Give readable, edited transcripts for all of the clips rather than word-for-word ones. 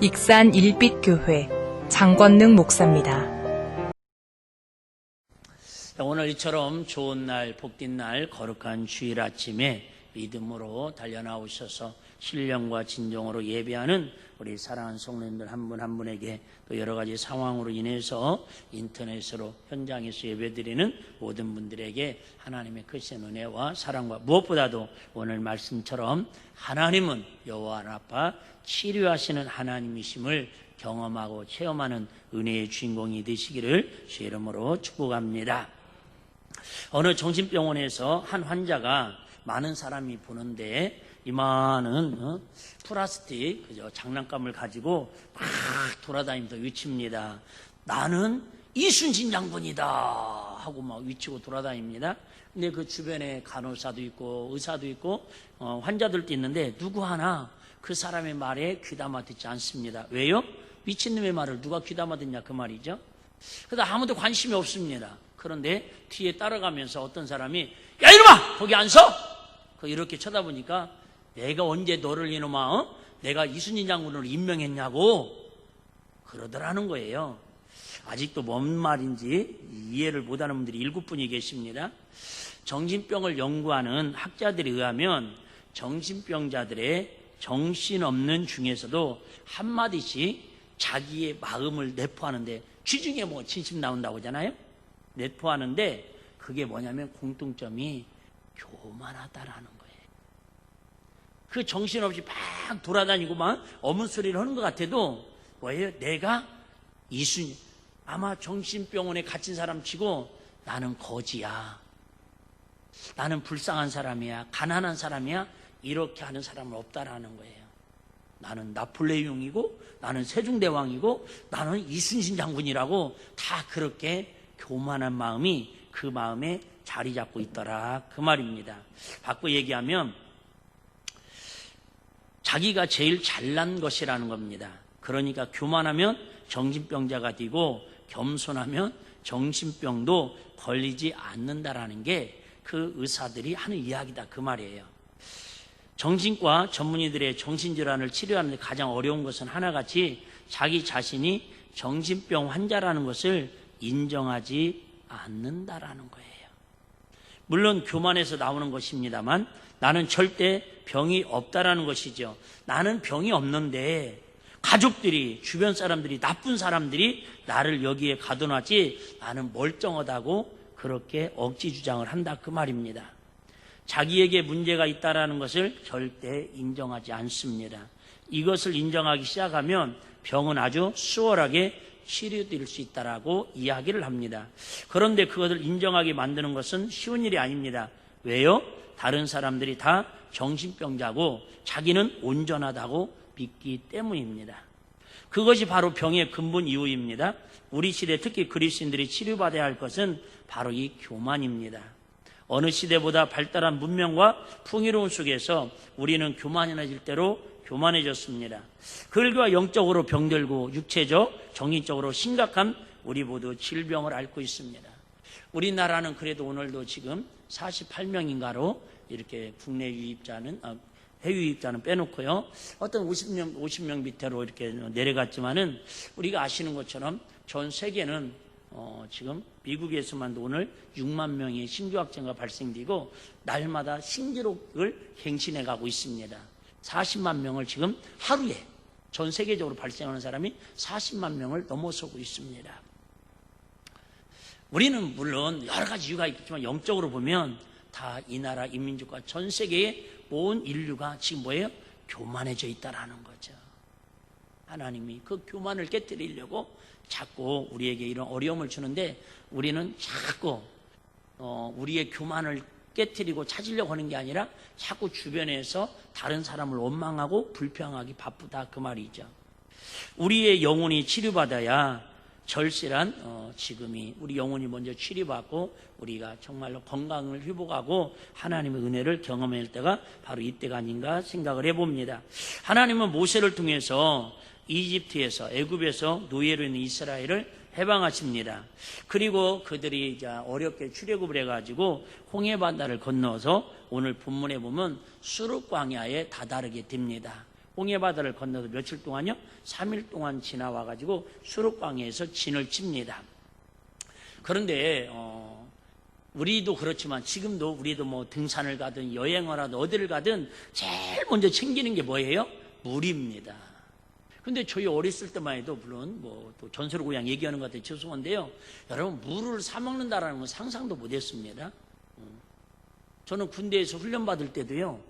익산 일빛교회 장권능 목사입니다. 오늘 이처럼 좋은 날, 복된 날, 거룩한 주일 아침에 믿음으로 달려나오셔서 신령과 진정으로 예배하는 우리 사랑하는 성도님들 한 분 한 분에게 또 여러 가지 상황으로 인해서 인터넷으로 현장에서 예배드리는 모든 분들에게 하나님의 크신 은혜와 사랑과 무엇보다도 오늘 말씀처럼 하나님은 여호와 라파 치료하시는 하나님이심을 경험하고 체험하는 은혜의 주인공이 되시기를 주의 이름으로 축복합니다. 어느 정신병원에서 한 환자가 많은 사람이 보는데 이만한 플라스틱 장난감을 가지고 막 돌아다니면서 외칩니다. 나는 이순신 장군이다 하고 막 외치고 돌아다닙니다. 근데 그 주변에 간호사도 있고 의사도 있고 환자들도 있는데 누구 하나 그 사람의 말에 귀담아 듣지 않습니다. 왜요? 미친놈의 말을 누가 귀담아 듣냐 그 말이죠. 그래서 아무도 관심이 없습니다. 그런데 뒤에 따라가면서 어떤 사람이 야 이놈아 거기 안 서! 이렇게 쳐다보니까 내가 언제 너를 이놈아 내가 이순신 장군으로 임명했냐고 그러더라는 거예요. 아직도 뭔 말인지 이해를 못하는 분들이 일곱분이 계십니다. 정신병을 연구하는 학자들에 의하면 정신병자들의 정신없는 중에서도 한마디씩 자기의 마음을 내포하는데 쥐중에 뭐 진심 나온다고 하잖아요. 내포하는데 그게 뭐냐면 공통점이 교만하다라는 거예요. 그 정신없이 막 돌아다니고 막 어문소리를 하는 것 같아도 뭐예요? 내가 이순신 아마 정신병원에 갇힌 사람 치고 나는 거지야. 나는 불쌍한 사람이야. 가난한 사람이야. 이렇게 하는 사람은 없다라는 거예요. 나는 나폴레옹이고 나는 세종대왕이고 나는 이순신 장군이라고 다 그렇게 교만한 마음이 그 마음에 자리 잡고 있더라 그 말입니다. 바꿔 얘기하면 자기가 제일 잘난 것이라는 겁니다. 그러니까 교만하면 정신병자가 되고 겸손하면 정신병도 걸리지 않는다라는 게 그 의사들이 하는 이야기다 그 말이에요. 정신과 전문의들의 정신질환을 치료하는 데 가장 어려운 것은 하나같이 자기 자신이 정신병 환자라는 것을 인정하지 않는다라는 거예요. 물론 교만에서 나오는 것입니다만 나는 절대 병이 없다라는 것이죠. 나는 병이 없는데 가족들이 주변 사람들이 나쁜 사람들이 나를 여기에 가둬놨지 나는 멀쩡하다고 그렇게 억지 주장을 한다 그 말입니다. 자기에게 문제가 있다라는 것을 절대 인정하지 않습니다. 이것을 인정하기 시작하면 병은 아주 수월하게 치료될 수 있다라고 이야기를 합니다. 그런데 그것을 인정하게 만드는 것은 쉬운 일이 아닙니다. 왜요? 다른 사람들이 다 정신병자고 자기는 온전하다고 믿기 때문입니다. 그것이 바로 병의 근본 이유입니다. 우리 시대 특히 그리스도인들이 치료받아야 할 것은 바로 이 교만입니다. 어느 시대보다 발달한 문명과 풍요로움 속에서 우리는 교만해질 대로 교만해졌습니다. 글과 영적으로 병들고 육체적, 정신적으로 심각한 우리 모두 질병을 앓고 있습니다. 우리나라는 그래도 오늘도 지금 48명인가로 이렇게 국내 유입자는 해외 유입자는 빼놓고요. 어떤 50명 밑으로 이렇게 내려갔지만은 우리가 아시는 것처럼 전 세계는 지금 미국에서만도 오늘 6만 명의 신규 확진자가 발생되고 날마다 신기록을 갱신해 가고 있습니다. 40만 명을 지금 하루에 전 세계적으로 발생하는 사람이 40만 명을 넘어서고 있습니다. 우리는 물론 여러 가지 이유가 있겠지만 영적으로 보면 다 이 나라 이 민족과 전 세계의 온 인류가 지금 뭐예요? 교만해져 있다라는 거죠. 하나님이 그 교만을 깨뜨리려고 자꾸 우리에게 이런 어려움을 주는데 우리는 자꾸 우리의 교만을 깨뜨리고 찾으려고 하는 게 아니라 자꾸 주변에서 다른 사람을 원망하고 불평하기 바쁘다 그 말이죠. 우리의 영혼이 치료받아야 절실한 지금이 우리 영혼이 먼저 치료받고 우리가 정말로 건강을 회복하고 하나님의 은혜를 경험할 때가 바로 이때가 아닌가 생각을 해봅니다. 하나님은 모세를 통해서 이집트에서 애굽에서 노예로 있는 이스라엘을 해방하십니다. 그리고 그들이 이제 어렵게 출애굽을 해가지고 홍해 바다를 건너서 오늘 본문에 보면 수르 광야에 다다르게 됩니다. 홍해바다를 건너서 며칠 동안요? 3일 동안 지나와가지고 수록방에서 진을 칩니다. 그런데 우리도 그렇지만 지금도 우리도 뭐 등산을 가든 여행을 하든 어디를 가든 제일 먼저 챙기는 게 뭐예요? 물입니다. 근데 저희 어렸을 때만 해도 물론 뭐 또 전설의 고향 얘기하는 것 같아서 죄송한데요. 여러분 물을 사 먹는다라는 건 상상도 못했습니다. 저는 군대에서 훈련 받을 때도요.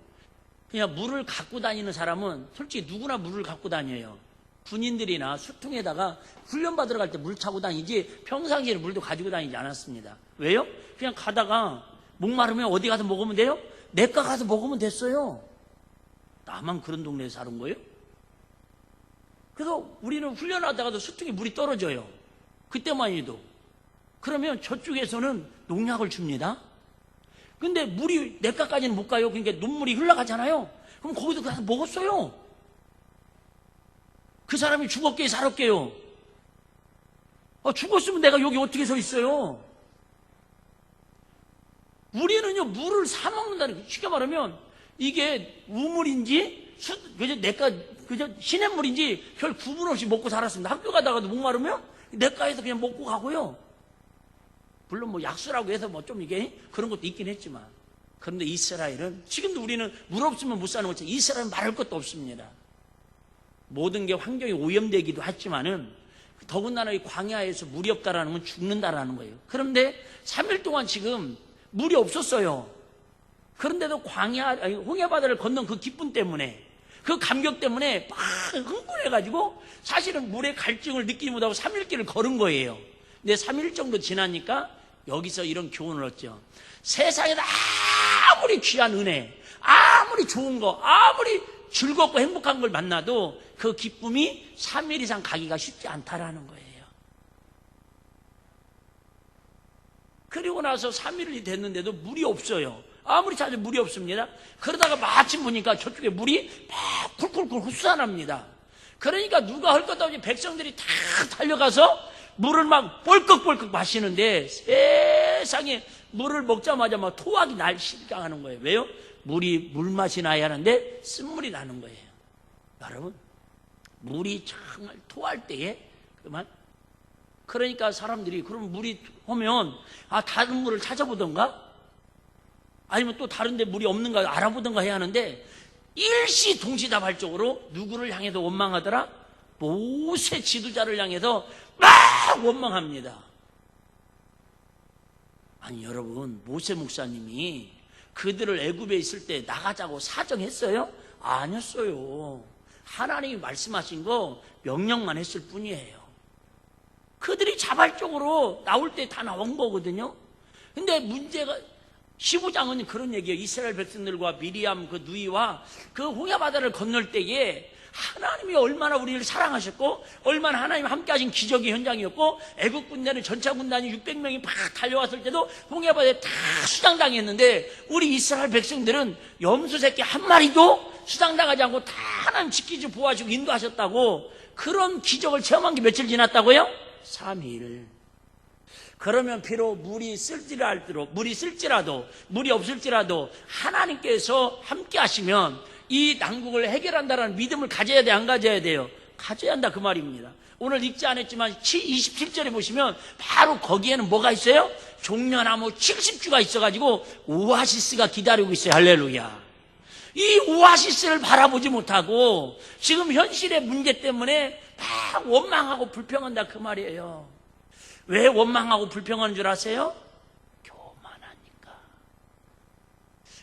그냥 물을 갖고 다니는 사람은 솔직히 누구나 물을 갖고 다녀요. 군인들이나 수통에다가 훈련 받으러 갈 때 물 차고 다니지 평상시에는 물도 가지고 다니지 않았습니다. 왜요? 그냥 가다가 목마르면 어디 가서 먹으면 돼요? 내과 가서 먹으면 됐어요. 나만 그런 동네에 사는 거예요? 그래서 우리는 훈련하다가도 수통에 물이 떨어져요. 그때만 해도. 그러면 저쪽에서는 농약을 줍니다. 근데 물이 내과까지는 못 가요. 그러니까 눈물이 흘러가잖아요. 그럼 거기서 가서 먹었어요. 그 사람이 죽었게요, 살았게요? 죽었으면 내가 여기 어떻게 서 있어요? 우리는요, 물을 사 먹는다는 거. 쉽게 말하면, 이게 우물인지, 그저 시냇물인지 별 구분 없이 먹고 살았습니다. 학교 가다가도 목마르면 내과에서 그냥 먹고 가고요. 물론 뭐 약수라고 해서 뭐 좀 이게 그런 것도 있긴 했지만. 그런데 이스라엘은, 지금도 우리는 물 없으면 못 사는 것처럼 이스라엘은 말할 것도 없습니다. 모든 게 환경이 오염되기도 했지만은 더군다나 이 광야에서 물이 없다라는 건 죽는다라는 거예요. 그런데 3일 동안 지금 물이 없었어요. 그런데도 홍해바다를 건넌 그 기쁨 때문에, 그 감격 때문에 막 흥분해가지고 사실은 물의 갈증을 느끼지 못하고 3일길을 걸은 거예요. 근데 3일 정도 지나니까 여기서 이런 교훈을 얻죠. 세상에서 아무리 귀한 은혜, 아무리 좋은 거, 아무리 즐겁고 행복한 걸 만나도 그 기쁨이 3일 이상 가기가 쉽지 않다라는 거예요. 그리고 나서 3일이 됐는데도 물이 없어요. 아무리 찾아도 물이 없습니다. 그러다가 마침 보니까 저쪽에 물이 막 쿨쿨쿨 흡수합니다. 그러니까 누가 할 것도 없이 백성들이 다 달려가서 물을 막 뻘꺽뻘꺽 마시는데 세상에 물을 먹자마자 막 토하기 날 시작하는 거예요. 왜요? 물 맛이 나야 하는데 쓴물이 나는 거예요. 여러분, 물이 정말 토할 때에 그만. 그러니까 사람들이 그럼 물이 오면 다른 물을 찾아보던가 아니면 또 다른 데 물이 없는가 알아보던가 해야 하는데 일시동시다발적으로 누구를 향해서 원망하더라? 모세 지도자를 향해서 막 원망합니다. 아니 여러분, 모세 목사님이 그들을 애굽에 있을 때 나가자고 사정했어요? 아니었어요. 하나님이 말씀하신 거 명령만 했을 뿐이에요. 그들이 자발적으로 나올 때 다 나온 거거든요. 근데 문제가 15장은 그런 얘기예요. 이스라엘 백성들과 미리암 그 누이와 그 홍해바다를 건널 때에 하나님이 얼마나 우리를 사랑하셨고 얼마나 하나님 함께 하신 기적의 현장이었고 애국 군대는 전차 군단이 600명이 막 달려왔을 때도 홍해바다에 다 수장당했는데 우리 이스라엘 백성들은 염소 새끼 한 마리도 수장당하지 않고 다 하나님 지키지 보호하시고 인도하셨다고. 그런 기적을 체험한 게 며칠 지났다고요? 3일. 그러면 비록 물이 쓸지라도 물이 없을지라도 하나님께서 함께 하시면 이 난국을 해결한다는 믿음을 가져야 돼, 안 가져야 돼요? 가져야 한다 그 말입니다. 오늘 읽지 않았지만 27절에 보시면 바로 거기에는 뭐가 있어요? 종려나무 70주가 있어가지고 오아시스가 기다리고 있어요. 할렐루야. 이 오아시스를 바라보지 못하고 지금 현실의 문제 때문에 막 원망하고 불평한다 그 말이에요. 왜 원망하고 불평하는 줄 아세요? 교만하니까.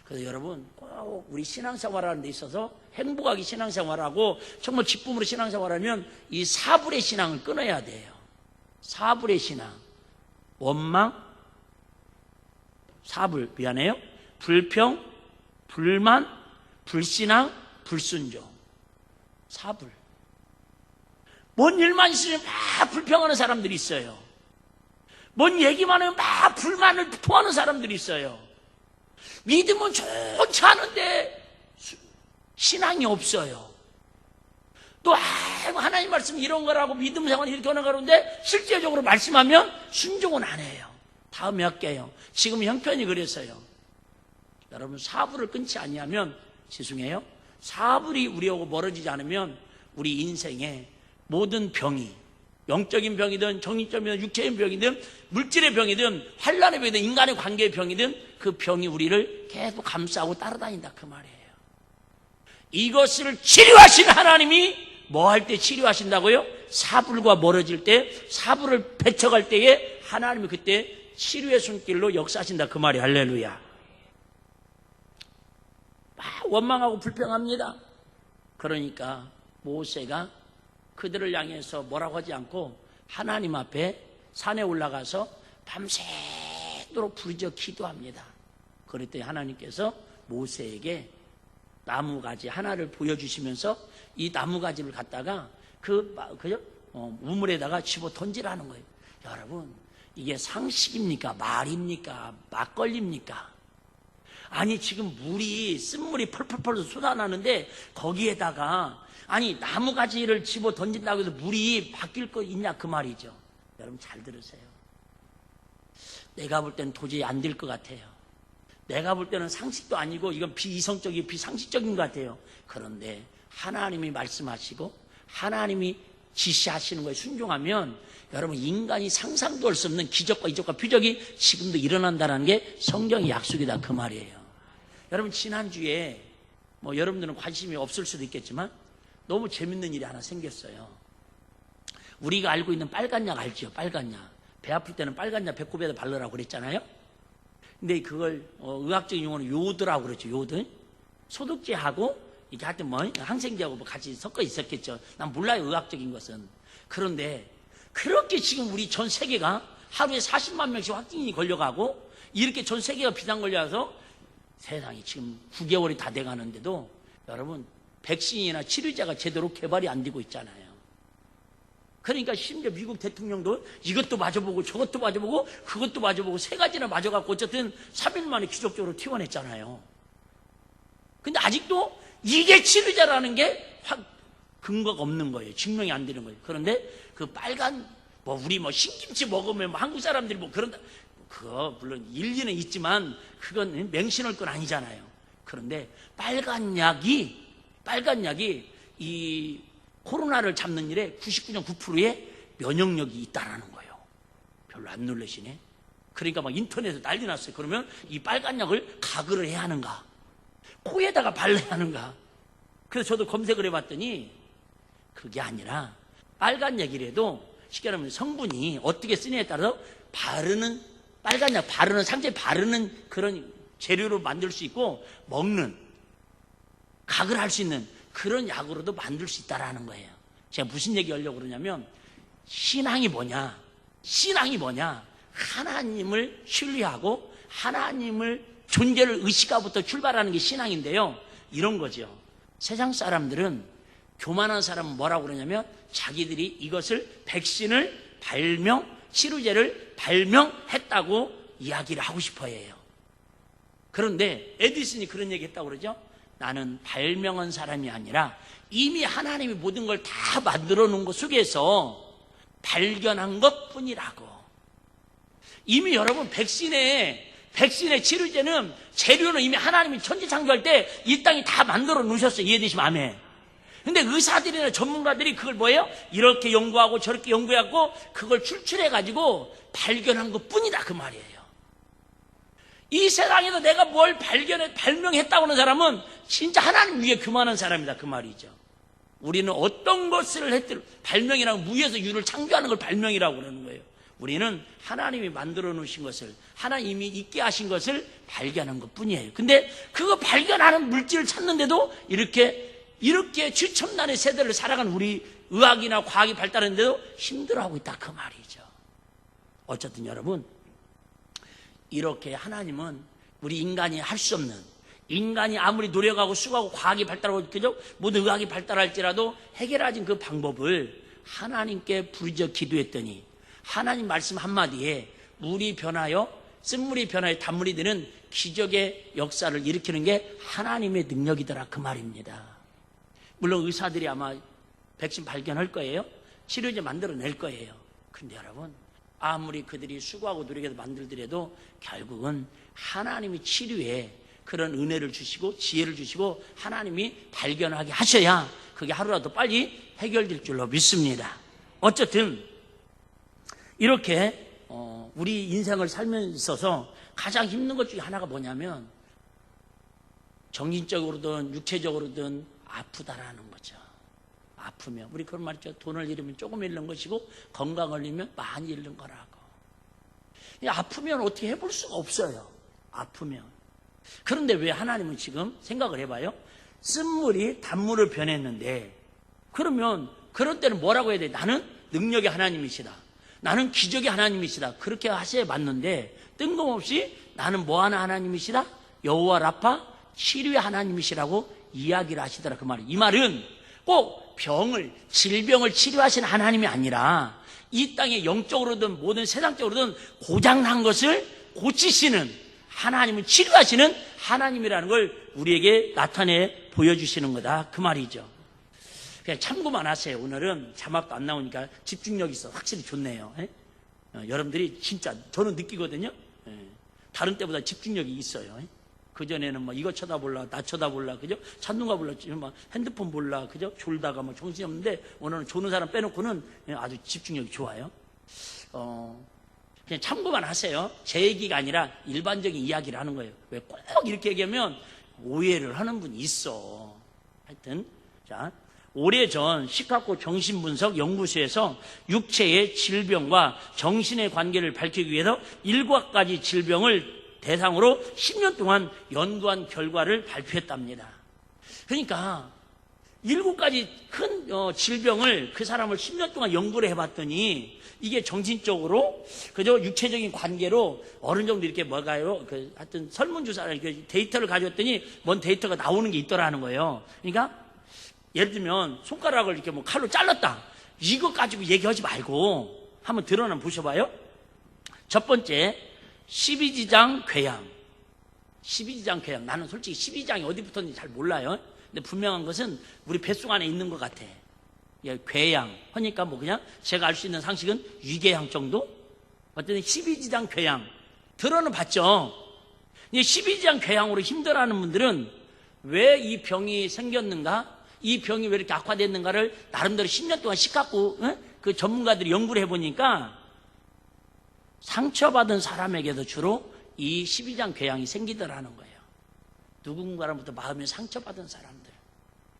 그래서 여러분 꼭 우리 신앙생활하는 데 있어서 행복하게 신앙생활하고 정말 기쁨으로 신앙생활하면 이 사불의 신앙을 끊어야 돼요. 사불의 신앙. 원망, 사불, 미안해요. 불평, 불만, 불신앙, 불순종. 사불. 뭔 일만 있으면 막 불평하는 사람들이 있어요. 뭔 얘기만 하면 막 불만을 토하는 사람들이 있어요. 믿음은 좋지 않은데 신앙이 없어요. 또 하나님 말씀 이런 거라고 믿음 생활 이렇게 하는 거라는데 실제적으로 말씀하면 순종은 안 해요. 다음에 할게요. 지금 형편이 그래서요. 여러분 사부를 끊지 아니하면 죄송해요. 사불이 우리하고 멀어지지 않으면 우리 인생의 모든 병이, 영적인 병이든 정신적인 병이든 육체의 병이든 물질의 병이든 환란의 병이든 인간의 관계의 병이든 그 병이 우리를 계속 감싸고 따라다닌다 그 말이에요. 이것을 치료하신 하나님이 뭐 할 때 치료하신다고요? 사불과 멀어질 때, 사불을 배척할 때에 하나님이 그때 치료의 손길로 역사하신다 그 말이 할렐루야. 원망하고 불평합니다. 그러니까 모세가 그들을 향해서 뭐라고 하지 않고 하나님 앞에 산에 올라가서 밤새도록 부르짖어 기도합니다. 그랬더니 하나님께서 모세에게 나무가지 하나를 보여주시면서 이 나무가지를 갖다가 우물에다가 집어 던지라는 거예요. 여러분, 이게 상식입니까? 말입니까? 막걸리입니까? 아니, 지금 쓴물이 펄펄펄 쏟아나는데 거기에다가 나무가지를 집어 던진다고 해서 물이 바뀔 거 있냐 그 말이죠. 여러분 잘 들으세요. 내가 볼 때는 도저히 안 될 것 같아요. 내가 볼 때는 상식도 아니고 이건 비이성적이고 비상식적인 것 같아요. 그런데 하나님이 말씀하시고 하나님이 지시하시는 거에 순종하면 여러분 인간이 상상도 할 수 없는 기적과 이적과 표적이 지금도 일어난다는 게 성경의 약속이다 그 말이에요. 여러분 지난주에 여러분들은 관심이 없을 수도 있겠지만 너무 재밌는 일이 하나 생겼어요. 우리가 알고 있는 빨간 약 알죠? 빨간 약. 배 아플 때는 빨간 약 배꼽에다 바르라고 그랬잖아요. 근데 그걸 의학적인 용어는 요드라고 그랬죠. 요드. 소독제하고 이게 하여튼 항생제하고 같이 섞어 있었겠죠. 난 몰라요, 의학적인 것은. 그런데 그렇게 지금 우리 전 세계가 하루에 40만 명씩 확진이 걸려가고 이렇게 전 세계가 비상 걸려서 세상이 지금 9개월이 다 돼가는데도 여러분 백신이나 치료제가 제대로 개발이 안 되고 있잖아요. 그러니까 심지어 미국 대통령도 이것도 맞아보고 저것도 맞아보고 그것도 맞아보고 세 가지나 맞아갖고 어쨌든 3일 만에 기적적으로 퇴원했잖아요. 근데 아직도 이게 치료제라는 게 근거가 없는 거예요. 증명이 안 되는 거예요. 그런데 그 빨간 우리 신김치 먹으면 한국 사람들이 그런다. 그거 물론 일리는 있지만 그건 맹신할 건 아니잖아요. 그런데 빨간 약이 이 코로나를 잡는 일에 99.9%의 면역력이 있다라는 거예요. 별로 안 놀라시네. 그러니까 인터넷에 난리 났어요. 그러면 이 빨간 약을 가글을 해야 하는가? 코에다가 발라야 하는가? 그래서 저도 검색을 해봤더니 그게 아니라 빨간 약이라도 쉽게 말하면 성분이 어떻게 쓰냐에 따라서 빨간 약 상체에 바르는 그런 재료로 만들 수 있고 먹는 각을 할 수 있는 그런 약으로도 만들 수 있다라는 거예요. 제가 무슨 얘기 하려고 그러냐면 신앙이 뭐냐? 하나님을 신뢰하고 하나님을 존재를 의식하부터 출발하는 게 신앙인데요. 이런 거죠. 세상 사람들은 교만한 사람은 뭐라고 그러냐면 자기들이 이것을 백신을 치료제를 발명했다고 이야기를 하고 싶어 해요. 그런데 에디슨이 그런 얘기 했다고 그러죠. 나는 발명한 사람이 아니라 이미 하나님이 모든 걸 다 만들어 놓은 것 속에서 발견한 것 뿐이라고. 이미 여러분 백신의 치료제는 재료는 이미 하나님이 천지 창조할 때 이 땅이 다 만들어 놓으셨어요. 이해되시면 아멘. 근데 의사들이나 전문가들이 그걸 이렇게 연구하고 저렇게 연구해갖고 그걸 출출해가지고 발견한 것 뿐이다 그 말이에요. 이 세상에서 내가 뭘 발명했다고 하는 사람은 진짜 하나님 위에 교만한 사람이다 그 말이죠. 우리는 어떤 것을 했든 발명이라고 무에서 유를 창조하는 걸 발명이라고 그러는 거예요. 우리는 하나님이 만들어 놓으신 것을 하나님이 있게 하신 것을 발견한 것 뿐이에요. 근데 그거 발견하는 물질을 찾는데도 이렇게 최첨단의 세대를 살아가는 우리 의학이나 과학이 발달했는데도 힘들어하고 있다 그 말이죠. 어쨌든 여러분 이렇게 하나님은 우리 인간이 할 수 없는, 인간이 아무리 노력하고 수고하고 과학이 발달하고 모든 의학이 발달할지라도 해결하진 그 방법을 하나님께 부르짖어 기도했더니 하나님 말씀 한마디에 물이 변하여 쓴물이 변하여 단물이 되는 기적의 역사를 일으키는 게 하나님의 능력이더라 그 말입니다. 물론 의사들이 아마 백신 발견할 거예요. 치료제 만들어낼 거예요. 근데 여러분 아무리 그들이 수고하고 노력해서 만들더라도 결국은 하나님이 치료에 그런 은혜를 주시고 지혜를 주시고 하나님이 발견하게 하셔야 그게 하루라도 빨리 해결될 줄로 믿습니다. 어쨌든 이렇게 우리 인생을 살면서 있어서 가장 힘든 것 중에 하나가 뭐냐면 정신적으로든 육체적으로든 아프다라는 거죠. 아프면 우리 그런 말 있죠. 돈을 잃으면 조금 잃는 것이고 건강을 잃으면 많이 잃는 거라고. 아프면 어떻게 해볼 수가 없어요. 아프면. 그런데 왜 하나님은 지금 생각을 해봐요. 쓴물이 단물을 변했는데 그러면 그런 때는 뭐라고 해야 돼? 나는 능력의 하나님이시다. 나는 기적의 하나님이시다. 그렇게 하셔야 맞는데 뜬금없이 나는 뭐하는 하나님이시다? 여호와 라파 치료의 하나님이시라고 이야기를 하시더라. 그 말이. 이 말은 꼭 질병을 치료하시는 하나님이 아니라 이 땅에 영적으로든 모든 세상적으로든 고장난 것을 고치시는 하나님을 치료하시는 하나님이라는 걸 우리에게 나타내 보여주시는 거다. 그 말이죠. 그냥 참고만 하세요. 오늘은 자막도 안 나오니까 집중력이 있어. 확실히 좋네요. 여러분들이 진짜 저는 느끼거든요. 다른 때보다 집중력이 있어요. 그전에는 뭐 이거 쳐다볼라, 나 쳐다볼라, 그죠? 찾는가 몰라, 막 핸드폰 볼라, 그죠? 졸다가 뭐 정신이 없는데 오늘은 조는 사람 빼놓고는 아주 집중력이 좋아요. 그냥 참고만 하세요. 제 얘기가 아니라 일반적인 이야기를 하는 거예요. 왜 꼭 이렇게 얘기하면 오해를 하는 분이 있어. 하여튼, 자. 오래전 시카고 정신분석 연구소에서 육체의 질병과 정신의 관계를 밝히기 위해서 7가지 질병을 대상으로 10년 동안 연구한 결과를 발표했답니다. 그러니까 7가지 큰 질병을 그 사람을 10년 동안 연구를 해봤더니 이게 정신적으로 그저 육체적인 관계로 어느 정도 이렇게 뭐가요? 하여튼 설문조사를 데이터를 가져왔더니 뭔 데이터가 나오는 게 있더라는 거예요. 그러니까 예를 들면 손가락을 이렇게 뭐 칼로 잘랐다. 이거 가지고 얘기하지 말고 한번 드러나 보셔봐요. 첫 번째 12지장 궤양. 12지장 궤양. 나는 솔직히 12지장이 어디 붙었는지 잘 몰라요. 근데 분명한 것은 우리 뱃속 안에 있는 것 같아. 궤양 하니까 뭐 그냥 제가 알 수 있는 상식은 위궤양 정도? 어쨌든 12지장 궤양 들어는 봤죠. 12지장 궤양으로 힘들어하는 분들은 왜 이 병이 생겼는가, 이 병이 왜 이렇게 악화됐는가를 나름대로 10년 동안 시카고 그 전문가들이 연구를 해보니까 상처받은 사람에게도 주로 이 12지장 궤양이 생기더라는 거예요. 누군가로부터 마음에 상처받은 사람들,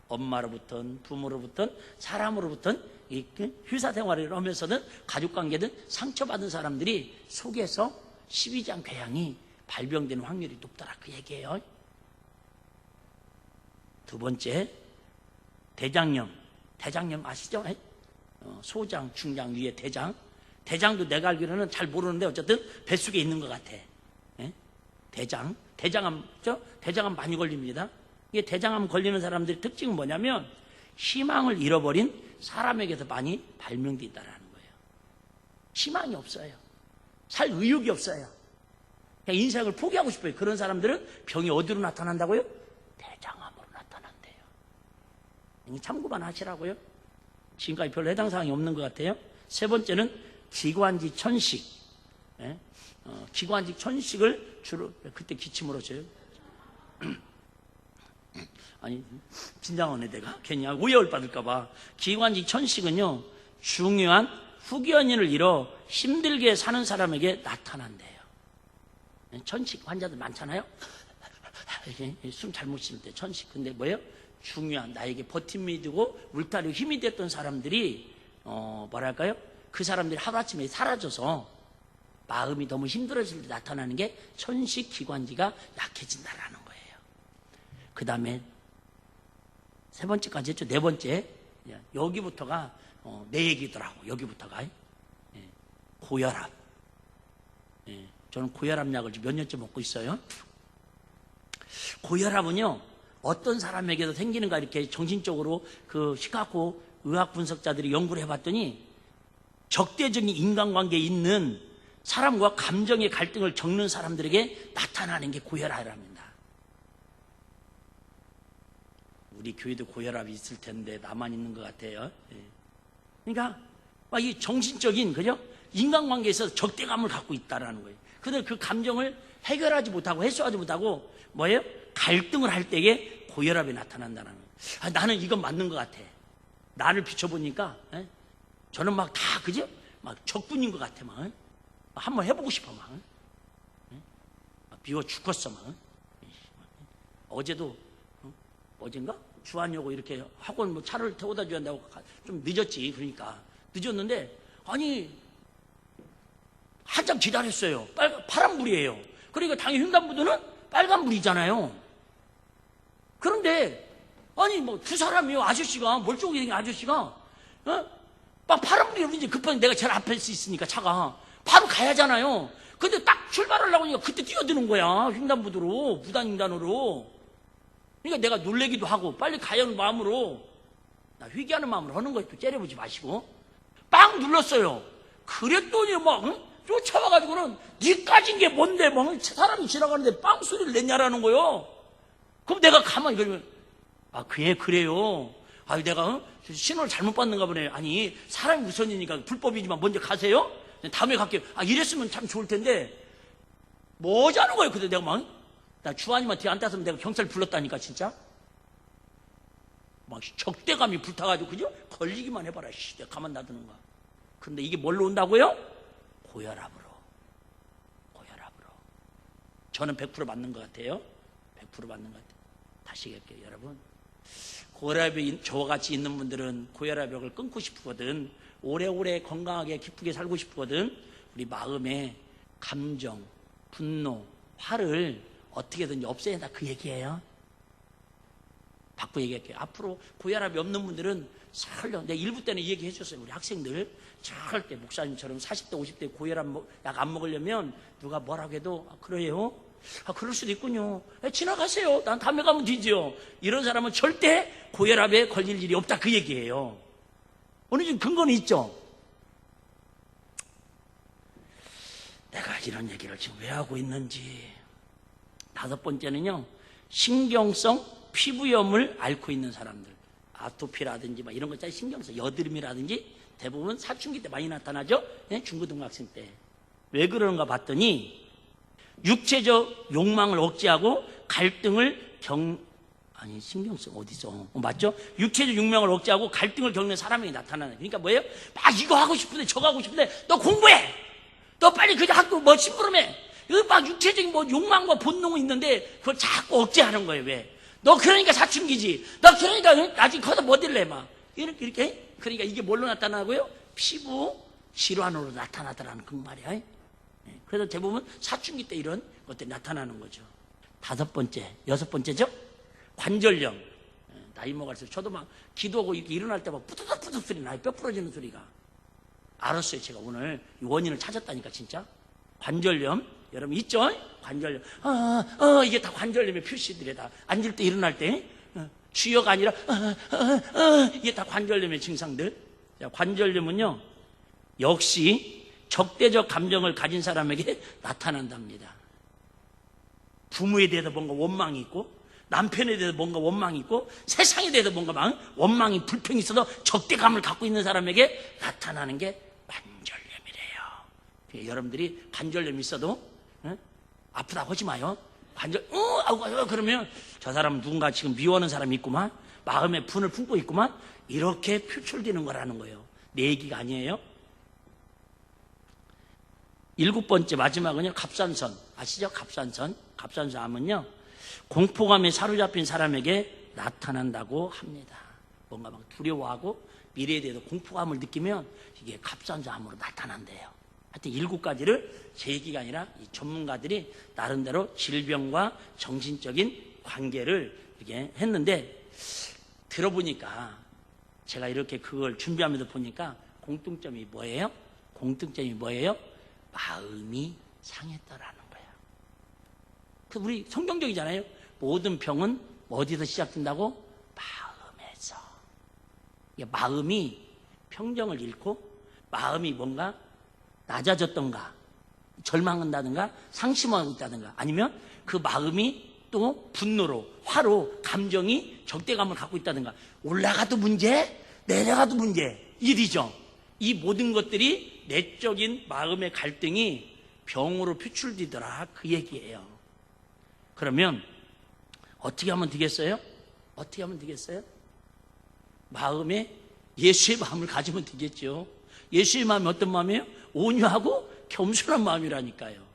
엄마로부터는 부모로부터는 사람으로부터는 이 휴사 생활을 하면서든 가족관계든 상처받은 사람들이 속에서 12지장 궤양이 발병되는 확률이 높더라 그 얘기예요. 두 번째 대장염. 대장염 아시죠? 소장, 중장 위에 대장. 대장도 내가 알기로는 잘 모르는데 어쨌든 뱃속에 있는 것 같아. 대장. 대장암, 대장암 많이 걸립니다. 이게 대장암 걸리는 사람들의 특징은 뭐냐면 희망을 잃어버린 사람에게서 많이 발명된다라는 거예요. 희망이 없어요. 살 의욕이 없어요. 그냥 인생을 포기하고 싶어요. 그런 사람들은 병이 어디로 나타난다고요? 대장암으로 나타난대요. 참고만 하시라고요. 지금까지 별로 해당 사항이 없는 것 같아요. 세 번째는 기관지 천식. 기관지 천식을 주로 그때 기침으로 줘요. 아니 긴장하네 내가 괜히 오해를 받을까봐. 기관지 천식은요 중요한 후견인을 잃어 힘들게 사는 사람에게 나타난대요. 천식 환자들 많잖아요. 숨 잘못 쉴 때 천식. 근데 뭐예요? 중요한 나에게 버팀이 되고 울타리 힘이 됐던 사람들이 뭐랄까요? 그 사람들이 하루아침에 사라져서 마음이 너무 힘들어질 때 나타나는 게 천식 기관지가 약해진다라는 거예요. 그 다음에 세 번째까지 했죠. 네 번째 여기부터가 내 얘기더라고. 여기부터가 고혈압. 저는 고혈압 약을 몇 년째 먹고 있어요. 고혈압은요 어떤 사람에게도 생기는가 이렇게 정신적으로 그 시카고 의학 분석자들이 연구를 해봤더니 적대적인 인간관계에 있는 사람과 감정의 갈등을 겪는 사람들에게 나타나는 게 고혈압이랍니다. 우리 교회도 고혈압이 있을 텐데 나만 있는 것 같아요. 그러니까 이 정신적인 그죠? 인간관계에서 적대감을 갖고 있다라는 거예요. 근데 그 감정을 해결하지 못하고 해소하지 못하고 뭐예요? 갈등을 할 때에 고혈압이 나타난다는 거예요. 나는 이건 맞는 것 같아. 나를 비춰보니까 저는 막 다 그죠? 막 적군인 것 같아. 막 한번 해보고 싶어. 막 비워 죽겠어. 막 어제도 어젠가 주하려고 이렇게 학원 뭐 차를 태워다 줘야 한다고 좀 늦었지. 그러니까 늦었는데 아니 한참 기다렸어요. 파란불이에요. 그러니까 당연히 횡단보도는 빨간불이잖아요. 그런데 아니 뭐 두 사람이요. 아저씨가 멀쩡하게 생긴 아저씨가 막 파란불이 이제 급하게 내가 제일 앞에 있으니까 차가 바로 가야 하잖아요. 근데 딱 출발하려고 하니까 그때 뛰어드는 거야. 횡단보도로 무단횡단으로. 그러니까 내가 놀래기도 하고 빨리 가려는 마음으로 나 회개하는 마음으로 하는 거예요. 또 째려보지 마시고 빵 눌렀어요. 그랬더니 막 쫓아와가지고는 니까진 게 뭔데 막 사람이 지나가는데 빵 소리를 냈냐라는 거요. 그럼 내가 가만히 그러면 그래요. 내가 신호를 잘못 받는가 보네. 아니 사람이 우선이니까 불법이지만 먼저 가세요. 다음에 갈게요. 이랬으면 참 좋을 텐데 뭐자는 거예요. 근데 내가 나 주한이만 뒤에 앉았으면 내가 경찰 불렀다니까 진짜. 막 적대감이 불타가지고 그죠? 걸리기만 해봐라. 내가 가만 놔두는가. 근데 이게 뭘로 온다고요? 고혈압으로. 저는 100% 맞는 것 같아요. 100% 맞는 것 같아요. 다시 얘기할게요, 여러분. 고혈압이 저와 같이 있는 분들은 고혈압약을 끊고 싶거든. 오래오래 건강하게 기쁘게 살고 싶거든. 우리 마음의 감정, 분노, 화를 어떻게든지 없애야 한다 그 얘기예요. 바꿔 얘기할게요. 앞으로 고혈압이 없는 분들은 설령 내가 일부 때는 이 얘기 해줬어요. 우리 학생들 절대 목사님처럼 40대 50대 고혈압 약 안 먹으려면 누가 뭐라고 해도 그래요? 그럴 수도 있군요. 지나가세요. 난 다음에 가면 되지요. 이런 사람은 절대 고혈압에 걸릴 일이 없다 그 얘기예요. 어느 정도 근거는 있죠. 내가 이런 얘기를 지금 왜 하고 있는지. 5번째는요, 신경성 피부염을 앓고 있는 사람들, 아토피라든지 막 이런 거 있잖아요. 신경성 여드름이라든지 대부분 사춘기 때 많이 나타나죠. 중고등학생 때. 왜 그러는가 봤더니 육체적 욕망을 억제하고 갈등을 신경성 어디서? 맞죠? 육체적 욕망을 억제하고 갈등을 겪는 사람이 나타나는. 그러니까 뭐예요? 막 이거 하고 싶은데 저거 하고 싶은데 너 공부해. 너 빨리 그냥 학교 뭐 심부름해. 이거 막 육체적인 뭐 욕망과 본능은 있는데 그걸 자꾸 억제하는 거예요. 왜? 너 그러니까 사춘기지. 너 그러니까 나중에 커서 뭐 될래 막. 이렇게. 그러니까 이게 뭘로 나타나고요? 피부 질환으로 나타나더라는 그 말이야. 그래서 대부분 사춘기 때 이런 것들이 나타나는 거죠. 5번째, 6번째죠? 관절염. 나이 먹을수록 저도 막 기도하고 이렇게 일어날 때 막 뿌득뿌득 소리 나요. 뼈 부러지는 소리가. 알았어요. 제가 오늘 원인을 찾았다니까 진짜. 관절염. 여러분 있죠? 관절염. 이게 다 관절염의 표시들이다. 앉을 때 일어날 때 주여가 아니라 이게 다 관절염의 증상들. 관절염은요 역시 적대적 감정을 가진 사람에게 나타난답니다. 부모에 대해서 뭔가 원망이 있고 남편에 대해서 뭔가 원망이 있고 세상에 대해서 뭔가 원망이 불평이 있어서 적대감을 갖고 있는 사람에게 나타나는 게 관절염이래요. 여러분들이 관절염이 있어도 아프다고 하지 마요. 그러면 저 사람은 누군가 지금 미워하는 사람이 있구만, 마음에 분을 품고 있구만, 이렇게 표출되는 거라는 거예요. 내 얘기가 아니에요. 7번째 마지막은요, 갑상선. 아시죠? 갑상선 암은요 공포감에 사로잡힌 사람에게 나타난다고 합니다. 뭔가 막 두려워하고 미래에 대해서 공포감을 느끼면 이게 갑상선 암으로 나타난대요. 하여튼 7가지를 제 얘기가 아니라 이 전문가들이 나름대로 질병과 정신적인 관계를 이렇게 했는데, 들어보니까 제가 이렇게 그걸 준비하면서 보니까 공통점이 뭐예요? 마음이 상했다라는 거예요. 우리 성경적이잖아요. 모든 병은 어디서 시작된다고? 마음에서. 마음이 평정을 잃고 마음이 뭔가 낮아졌던가 절망한다든가 상심하고 있다든가, 아니면 그 마음이 또 분노로 화로 감정이 적대감을 갖고 있다든가, 올라가도 문제 내려가도 문제 일이죠. 이 모든 것들이 내적인 마음의 갈등이 병으로 표출되더라, 그 얘기예요. 그러면 어떻게 하면 되겠어요? 어떻게 하면 되겠어요? 마음에 예수의 마음을 가지면 되겠죠. 예수의 마음이 어떤 마음이에요? 온유하고 겸손한 마음이라니까요.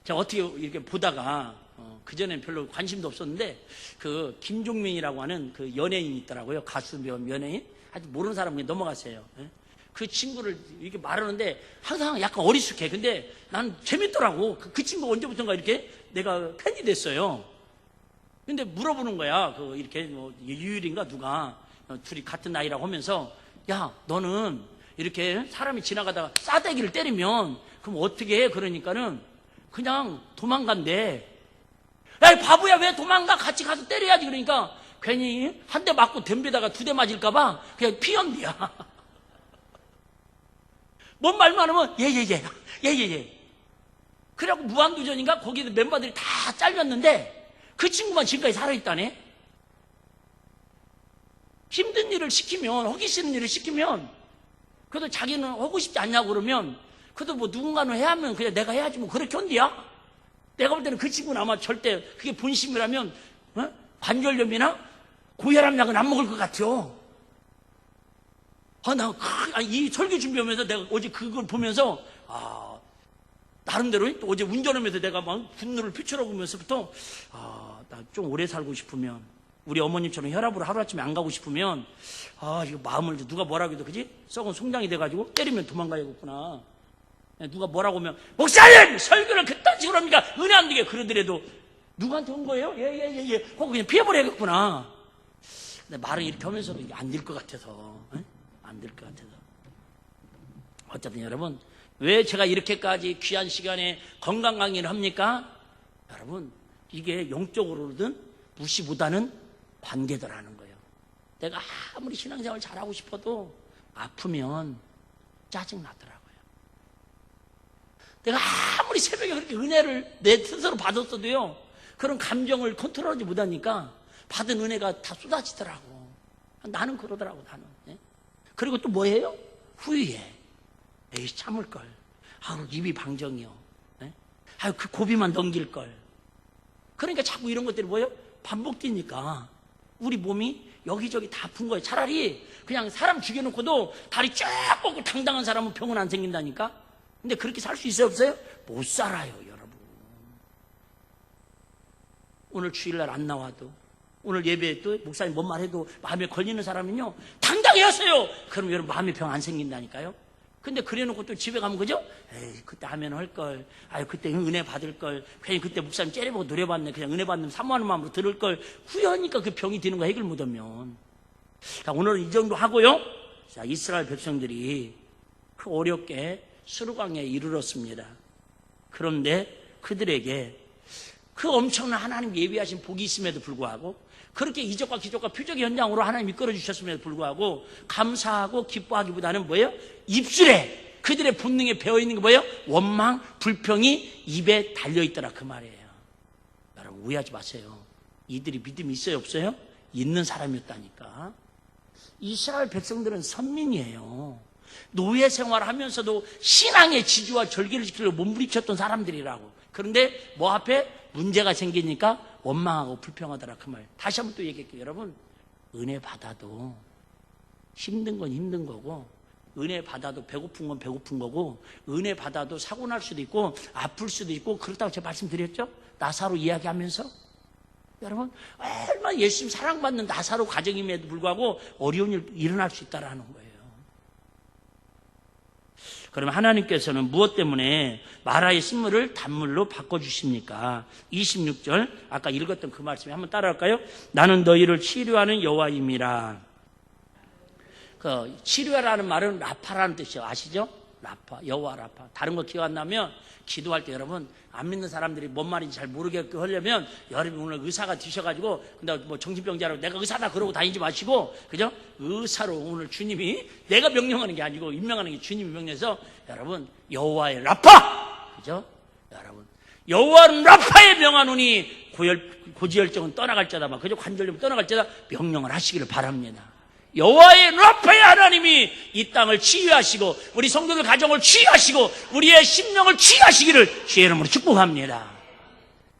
제가 어떻게 이렇게 보다가 그전엔 별로 관심도 없었는데 그 김종민이라고 하는 그 연예인이 있더라고요. 가수 연예인. 아직 모르는 사람은 그냥 넘어가세요. 그 친구를 이렇게 말하는데 항상 약간 어리숙해. 근데 난 재밌더라고. 그 친구가 언제부턴가 이렇게 내가 팬이 됐어요. 근데 물어보는 거야. 그 이렇게 뭐 유일인가 누가 둘이 같은 나이라고 하면서, 야, 너는 이렇게 사람이 지나가다가 싸대기를 때리면 그럼 어떻게 해? 그러니까는 그냥 도망간대. 야, 이 바보야, 왜 도망가? 같이 가서 때려야지. 그러니까 괜히 한 대 맞고 덤비다가 두 대 맞을까봐 그냥 피언디야. 뭔 말만 하면 예. 그래갖고 무한도전인가 거기 멤버들이 다 잘렸는데 그 친구만 지금까지 살아있다네. 힘든 일을 시키면, 하기 싫은 일을 시키면, 그래도 자기는 하고 싶지 않냐고 그러면, 그래도 뭐 누군가는 해야 하면 그냥 내가 해야지 뭐 그렇게 한디야? 내가 볼 때는 그 친구는 아마 절대 그게 본심이라면, 관절염이나 고혈압 약은 안 먹을 것 같아요. 이 설교 준비하면서 내가 어제 그걸 보면서, 나름대로 또 어제 운전하면서 내가 막 분노를 표출하고 면서부터, 나 좀 오래 살고 싶으면, 우리 어머님처럼 혈압으로 하루아침에 안 가고 싶으면, 이거 마음을 누가 뭐라고 해도, 그지? 썩은 송장이 돼가지고 때리면 도망가야겠구나. 누가 뭐라고 하면, 목사님! 설교를 그딴 식으로 합니까? 은혜 안 되게 그러더라도, 누구한테 온 거예요? 예. 하고 그냥 피해버려야겠구나. 근데 말을 이렇게 하면서도 이게 안 될 것 같아서, 안 될 것 같아서. 어쨌든 여러분, 왜 제가 이렇게까지 귀한 시간에 건강 강의를 합니까? 여러분, 이게 영적으로든 무시보다는 관계더라는 거예요. 내가 아무리 신앙생활 잘하고 싶어도 아프면 짜증나더라고요. 내가 아무리 새벽에 그렇게 은혜를 내 스스로 받았어도요, 그런 감정을 컨트롤하지 못하니까 받은 은혜가 다 쏟아지더라고. 나는 그러더라고, 나는. 그리고 또 뭐예요? 후회해. 에이, 참을걸. 입이 방정이요. 그 고비만 넘길걸. 그러니까 자꾸 이런 것들이 뭐예요? 반복되니까 우리 몸이 여기저기 다 아픈 거예요. 차라리 그냥 사람 죽여놓고도 다리 쫙 뻗고 당당한 사람은 병은 안 생긴다니까. 근데 그렇게 살 수 있어요, 없어요? 못 살아요, 여러분. 오늘 주일날 안 나와도, 오늘 예배에 또 목사님 뭔 말해도 마음에 걸리는 사람은요, 당당히 하세요. 그럼 여러분 마음에 병 안 생긴다니까요. 근데 그래놓고 또 집에 가면, 그죠? 에이, 그때 하면 할걸. 그때 은혜 받을걸. 괜히 그때 목사님 째려보고 노래받네. 그냥 은혜 받는 사모하는 마음으로 들을걸. 후회하니까 그 병이 드는 거 해결 못하면. 자, 오늘은 이 정도 하고요. 자, 이스라엘 백성들이 그 어렵게 수르강에 이르렀습니다. 그런데 그들에게 그 엄청난 하나님 예비하신 복이 있음에도 불구하고, 그렇게 이적과 기적과 표적의 현장으로 하나님 이끌어 주셨음에도 불구하고 감사하고 기뻐하기보다는 뭐예요? 입술에, 그들의 본능에 배어있는 게 뭐예요? 원망, 불평이 입에 달려있더라, 그 말이에요. 여러분 오해하지 마세요. 이들이 믿음이 있어요, 없어요? 있는 사람이었다니까. 이스라엘 백성들은 선민이에요. 노예 생활하면서도 신앙의 지주와 절기를 지키려고 몸부림쳤던 사람들이라고. 그런데 뭐 앞에 문제가 생기니까 원망하고 불평하더라, 그 말. 다시 한번 또 얘기할게요. 여러분, 은혜 받아도 힘든 건 힘든 거고, 은혜 받아도 배고픈 건 배고픈 거고, 은혜 받아도 사고 날 수도 있고 아플 수도 있고, 그렇다고 제가 말씀드렸죠? 나사로 이야기하면서. 여러분, 얼마나 예수님 사랑받는 나사로 가정임에도 불구하고 어려운 일 일어날 수 있다라는 거예요. 그러면 하나님께서는 무엇 때문에 마라의 쓴물을 단물로 바꿔주십니까? 26절, 아까 읽었던 그 말씀에 한번 따라할까요? 나는 너희를 치료하는 여호와임이라. 그 치료하라는 말은 라파라는 뜻이에요. 아시죠? 라파, 여호와 라파. 다른 거 기억 안 나면 기도할 때 여러분, 안 믿는 사람들이 뭔 말인지 잘 모르겠게 하려면, 여러분 오늘 의사가 되셔가지고, 근데 뭐 정신병자라고 내가 의사다 그러고 다니지 마시고, 그죠? 의사로 오늘 주님이, 내가 명령하는 게 아니고 임명하는 게 주님이 명령해서, 여러분 여호와의 라파, 그죠? 여러분 여호와는 라파에 명하노니 고지혈증은 떠나갈지어다, 그죠? 관절염 떠나갈지어다 명령을 하시기를 바랍니다. 여호와의 라파의 하나님이 이 땅을 치유하시고 우리 성도들 가정을 치유하시고 우리의 심령을 치유하시기를 주의 이름으로 축복합니다.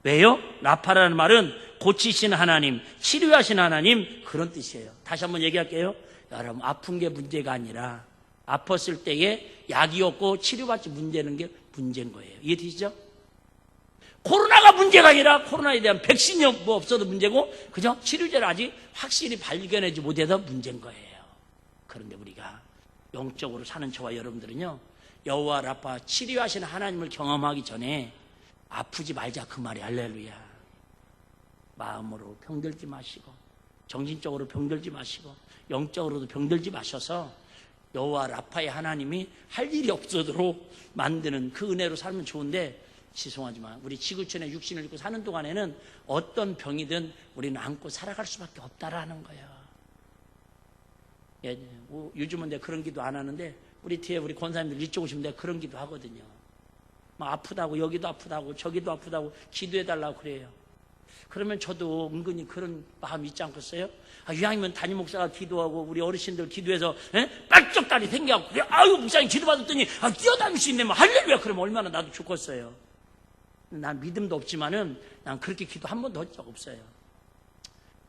왜요? 라파라는 말은 고치신 하나님, 치료하신 하나님, 그런 뜻이에요. 다시 한번 얘기할게요. 여러분, 아픈 게 문제가 아니라 아팠을 때에 약이 없고 치료받지 문제는 게 문제인 거예요. 이해되시죠? 코로나가 문제가 아니라 코로나에 대한 백신이 뭐 없어도 문제고, 그죠? 치료제를 아직 확실히 발견하지 못해서 문제인 거예요. 그런데 우리가 영적으로 사는 저와 여러분들은요, 여호와 라파 치료하시는 하나님을 경험하기 전에 아프지 말자, 그 말이 할렐루야. 마음으로 병들지 마시고, 정신적으로 병들지 마시고, 영적으로도 병들지 마셔서 여호와 라파의 하나님이 할 일이 없어도록 만드는 그 은혜로 살면 좋은데, 죄송하지만 우리 지구촌에 육신을 입고 사는 동안에는 어떤 병이든 우리는 안고 살아갈 수밖에 없다라는 거예요. 예, 요즘은 내가 그런 기도 안 하는데 우리 뒤에 우리 권사님들 이쪽 오시면 내가 그런 기도 하거든요. 막 아프다고, 여기도 아프다고, 저기도 아프다고 기도해달라고 그래요. 그러면 저도 은근히 그런 마음 있지 않겠어요? 이왕이면 담임 목사가 기도하고 우리 어르신들 기도해서 빨쪽다리 생겨갖고, 그래, 아유 목사님 기도받았더니 뛰어다닐 수 있네, 뭐 할렐루야, 그러면 얼마나 나도 좋겠어요. 난 믿음도 없지만은 난 그렇게 기도 한 번도 한 적 없어요.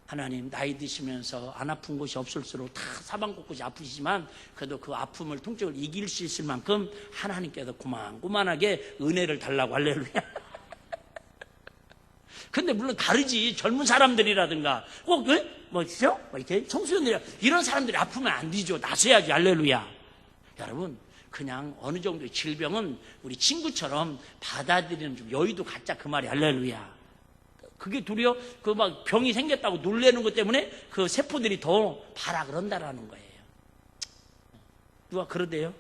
하나님, 나이 드시면서 안 아픈 곳이 없을수록 다 사방 곳곳이 아프시지만 그래도 그 아픔을, 통증을 이길 수 있을 만큼 하나님께서 고만고만하게 은혜를 달라고, 할렐루야. 근데 물론 다르지. 젊은 사람들이라든가 꼭 뭐죠? 이렇게 청소년들이, 이런 사람들이 아프면 안 되죠. 나서야지, 할렐루야. 여러분, 그냥 어느 정도의 질병은 우리 친구처럼 받아들이는 좀 여유도 갖자, 그 말이 할렐루야. 그게 도리어 그 막 병이 생겼다고 놀래는 것 때문에 그 세포들이 더 발아 그런다라는 거예요. 누가 그러대요?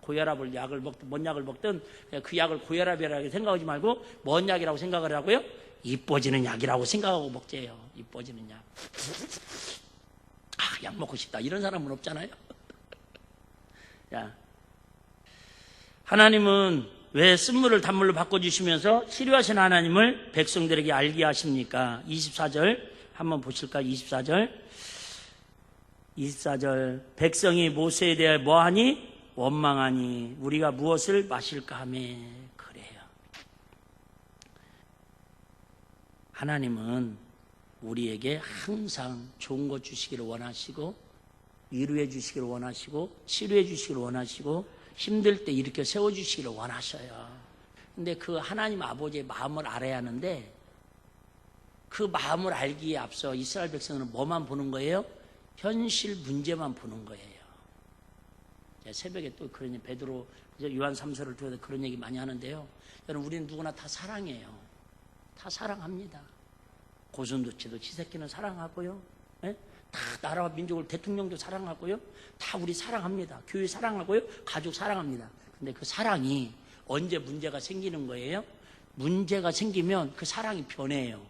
고혈압을 약을 먹든 뭔 약을 먹든 그 약을 고혈압이라고 생각하지 말고 뭔 약이라고 생각을 하고요? 이뻐지는 약이라고 생각하고 먹재요. 이뻐지는 약. 약 먹고 싶다, 이런 사람은 없잖아요. 야, 하나님은 왜 쓴물을 단물로 바꿔주시면서 치료하신 하나님을 백성들에게 알게 하십니까? 24절 한번 보실까요? 24절 백성이 모세에 대해 뭐하니? 원망하니 우리가 무엇을 마실까 하며. 그래요. 하나님은 우리에게 항상 좋은 것 주시기를 원하시고, 위로해 주시기를 원하시고, 치료해 주시기를 원하시고, 힘들 때 이렇게 세워주시기를 원하셔요. 근데 그 하나님 아버지의 마음을 알아야 하는데, 그 마음을 알기에 앞서 이스라엘 백성은 뭐만 보는 거예요? 현실 문제만 보는 거예요. 새벽에 또 그런 베드로, 요한 3서를 통해서 그런 얘기 많이 하는데요. 여러분, 우리는 누구나 다 사랑해요. 다 사랑합니다. 고슴도치도 지새끼는 사랑하고요. 예? 다 나라와 민족을, 대통령도 사랑하고요. 다 우리 사랑합니다. 교회 사랑하고요. 가족 사랑합니다. 근데 그 사랑이 언제 문제가 생기는 거예요? 문제가 생기면 그 사랑이 변해요.